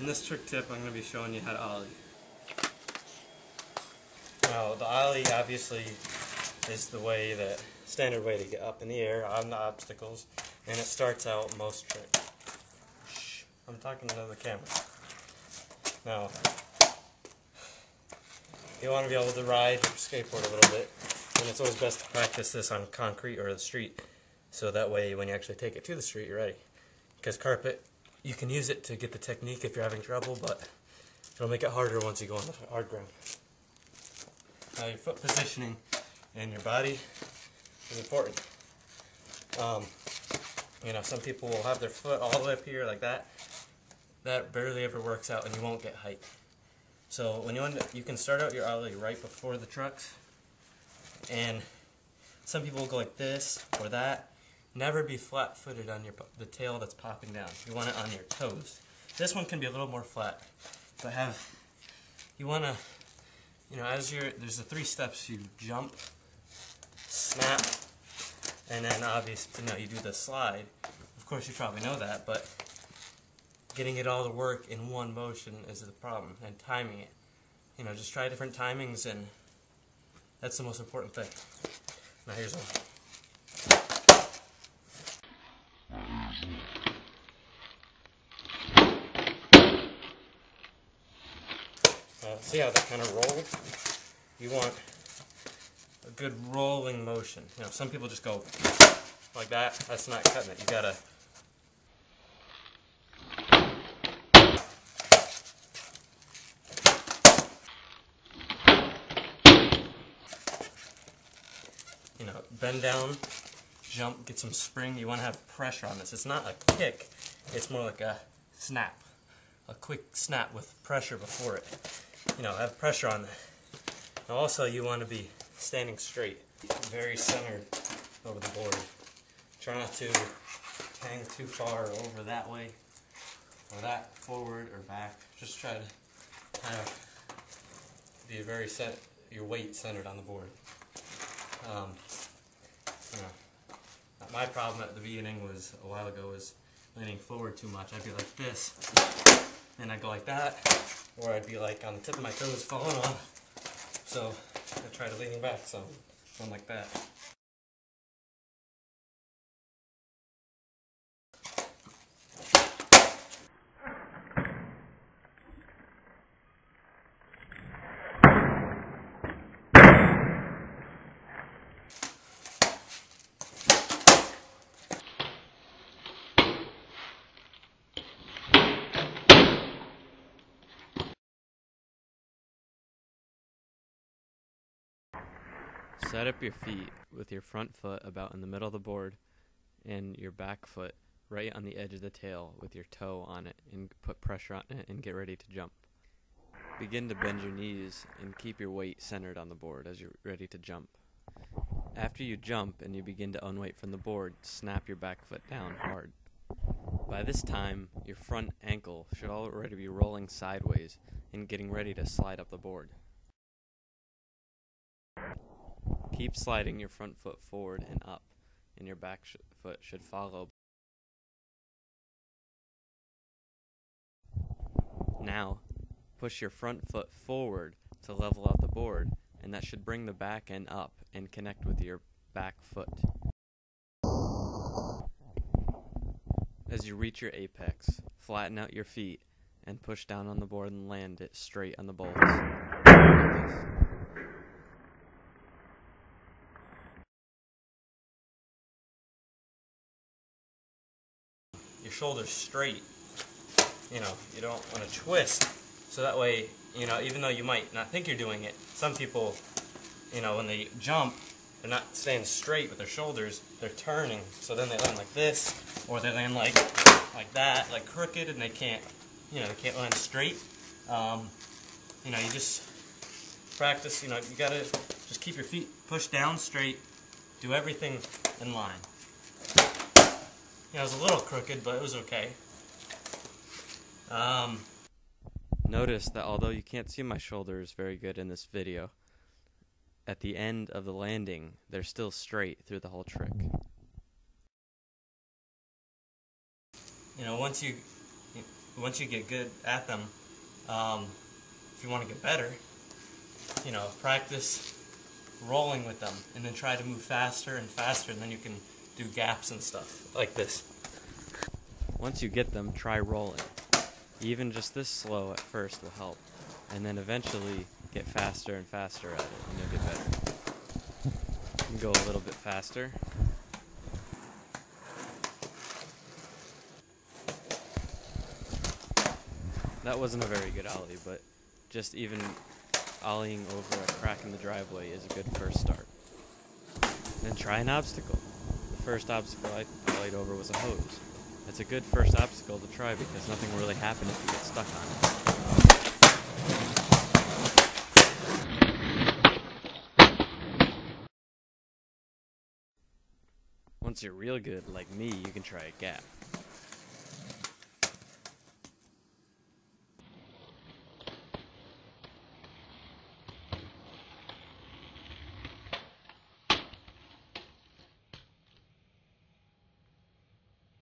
In this trick tip, I'm going to be showing you how to ollie. Now, the ollie obviously is the standard way to get up in the air on the obstacles, and it starts out most tricks. Shh, I'm talking to the camera. Now, you want to be able to ride your skateboard a little bit, and it's always best to practice this on concrete or the street, so that way when you actually take it to the street, you're ready. Because carpet, you can use it to get the technique if you're having trouble, but it'll make it harder once you go on the hard ground. Now, your foot positioning and your body is important. Some people will have their foot all the way up here like that. That barely ever works out, and you won't get height. So when you can start out your ollie right before the trucks, and some people will go like this or that. Never be flat-footed on the tail that's popping down. You want it on your toes. This one can be a little more flat, but you want to, there's the 3 steps. You jump, snap, and then obviously, you do the slide. Of course, you probably know that, but getting it all to work in one motion is the problem, and timing it. Just try different timings, and that's the most important thing. Now here's one. See how that kind of rolled? You want a good rolling motion. Some people just go like that. That's not cutting it. You gotta. Bend down, jump, get some spring. You want to have pressure on this. It's not a kick. It's more like a snap. A quick snap with pressure before it. Have pressure on that. Now also, you want to be standing straight, very centered over the board. Try not to hang too far over that way, or that forward or back. Just try to kind of be your weight centered on the board. My problem at the beginning a while ago was leaning forward too much. I'd be like this, and I'd go like that, or I'd be like on the tip of my toes falling off. So I tried leaning back some, going like that. Set up your feet with your front foot about in the middle of the board and your back foot right on the edge of the tail with your toe on it, and put pressure on it and get ready to jump. Begin to bend your knees and keep your weight centered on the board as you're ready to jump. After you jump and you begin to unweight from the board, snap your back foot down hard. By this time, your front ankle should already be rolling sideways and getting ready to slide up the board. Keep sliding your front foot forward and up, and your back foot should follow. Now, push your front foot forward to level out the board, and that should bring the back end up and connect with your back foot. As you reach your apex, flatten out your feet and push down on the board and land it straight on the bolts. Your shoulders straight. You don't want to twist. So that way, even though you might not think you're doing it, some people, when they jump, they're not staying straight with their shoulders, they're turning. So then they land like this, or they land like that, like crooked, and they can't land straight. You just practice, you gotta just keep your feet pushed down straight, do everything in line. It was a little crooked, but it was okay. Notice that although you can't see my shoulders very good in this video, at the end of the landing, they're still straight through the whole trick. Once you once you get good at them, if you want to get better, practice rolling with them, and then try to move faster and faster, and then you can do gaps and stuff like this. Once you get them, try rolling. Even just this slow at first will help, and then eventually get faster and faster at it, and you'll get better. You can go a little bit faster. That wasn't a very good ollie, but just even ollieing over a crack in the driveway is a good first start. Then try an obstacle. The first obstacle I ollied over was a hose. It's a good first obstacle to try because nothing will really happen if you get stuck on it. Once you're real good, like me, you can try a gap.